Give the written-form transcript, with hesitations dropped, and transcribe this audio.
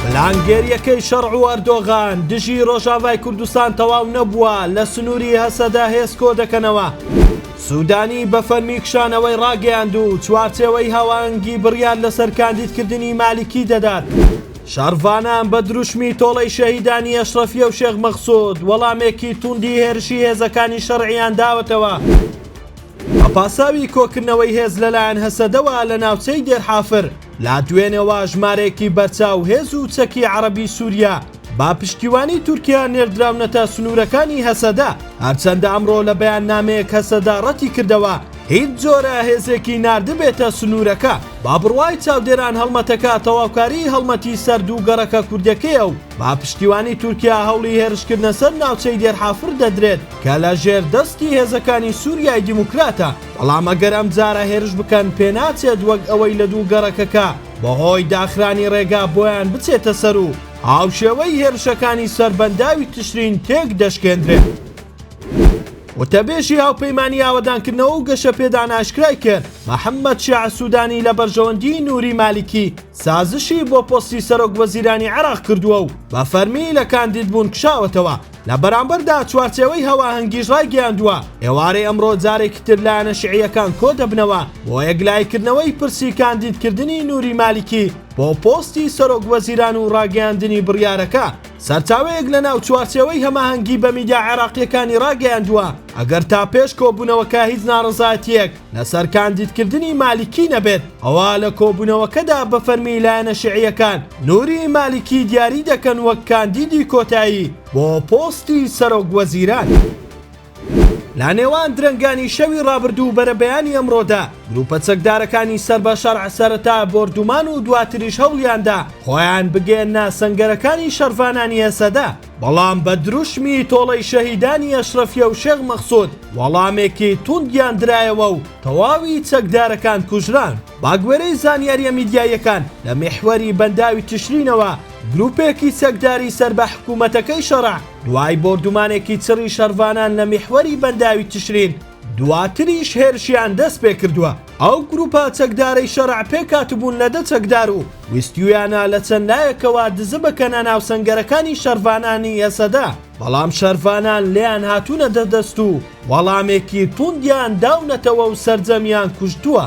بەلانگێریەکەی شەڕع و ئەردۆغان دژی ڕۆژاوای کوردستان تەواو نەبووە لە سنووری هەسەدا هێزکۆ دەکەنەوە. سوودانی بە فەرمی کشانەوەی ڕاگەیاند و چوارچێوەی هاوانگی بڕیار لەسەر کاندیدکردنی مالیکی دەدات. شەڕڤانان بە دروشمی تۆڵەی شەهیدانی ئەشرەفیە و شێخ مەخسوود وەڵامێکی توندی هێرشی هێزەکانی شەرعیان داوەتەوە. پاساوی کۆکردنەوەی هێز لەلایەن هەسەدەوە لە ناوچەی دێرحافر لا دوێنێەوە ژمارەیەکی بەرچاو هێز و چەکی عەرەبی سووریا با پشتیوانی تورکیا نێردراونەتە سنوورەکانی هەسەدا، هەرچەندە ئەمڕۆ لە بەیاننامەیەک هەسەدا ڕەتی کردەوە هیچ جۆرە هێزێکی ناردبێتە سنوورەکە. با بڕوای چاودێران هەڵمەتەکە تەواوکاری هەڵمەتی سەرد و گەڕەکە کوردەکەیە و با پشتیوانی تورکیا هەوڵی هێرشکردنە سەر ناوچەی دێرحافر دەدرێت کە لە ژێر دەستی هێزەکانی سووریای دیموکراتە. بەڵام ئەگەر ئەم جارە هێرش بکەن پێناچێت وەک ئەوەی لە دوو گەڕەکەکە بەهۆی داخرانی ڕێگا بۆیان بچێتە سەر و هاوشێوەی هێرشەکانی سەربەنداوی تشرین تێک دەشکێندرێت. وتەبێژی هاوپەیمانی ئاوەدانکردنەوە و گەشە پێدان ئاشکرای کرد محەممەد شیع سوودانی لە بەرژەوەندی نووری مالیکی سازشی بۆ پۆستی سەرۆک وەزیرانی عێراق کردووە و بە فەرمی لە کاندید بوون کشاوەتەوە. لە بەرامبەردا چوارچێوەی هەواهەنگیش ڕایگەیاندووە ئێوارەی ئەمڕۆ جارێکی تر لایەنە شیعیەکان کۆ دەبنەوە بۆ یەکلایکردنەوەی پرسی کاندیدکردنی نووری مالیکی بۆ پۆستی سەرۆک وەزیران و ڕاگەیاندنی بڕیارەکە. سەرچاوەیەک لە ناو چوارچێوەی هەماهەنگی بە میدیا عێراقیەکانی ڕاگەیاندووە ئەگەر تا پێش کۆبوونەوەکە هیچ ناڕەزایەتیەک لەسەر کاندیدکردنی مالیکی نەبێت، ئەوە لە کۆبوونەوەکەدا بە فەرمی لایەنە شیعیەکان نووری مالیکی دیاری دەکەن وەک کاندیدی کۆتایی بۆ پۆستی سەرۆک وەزیران. لە نێوان درەنگانی شەوی ڕابردوو بەرە بەیانی ئەمڕۆدا گروپە چەکدارەکانی سەر بە شەرع سەرەتا بۆردومان و دواتریش هەوڵیاندا خۆیان بگێنە سەنگەرەکانی شەرڤانانی هەسەدا، بەڵام بە دروشمی تۆڵەی شەهیدانی ئەشرەفیە و شێخ مەخسوود وەڵامێکی توندیان درایەوە و تەواوی چەکدارەکان کوژران. باگوێرەی زانیاریە میدیایەکان لە میحوەری بەنداوی تشرینەوە گروپێکی چەکداری سەر بە حکوومەتەکەی شەرع دوای بۆردومانێکی چڕی شەرڤانان لە میحوەری بەنداوی تشرین دواتریش هێرشیان دەست پێ کردووە. ئەو گروپە چەکدارەی شەرع پێکاتبوون لە دە چەکدار و ویستیویانە لە چەند لایەکەوە دزە بکەنە ناو سەنگەرەکانی شەرڤانانی هەسەدا، بەڵام شەرڤانان لێیان هاتوونە دەدەست و وەڵامێکی توندیان داونەتەوە و سەرجەمیان کوژتووە.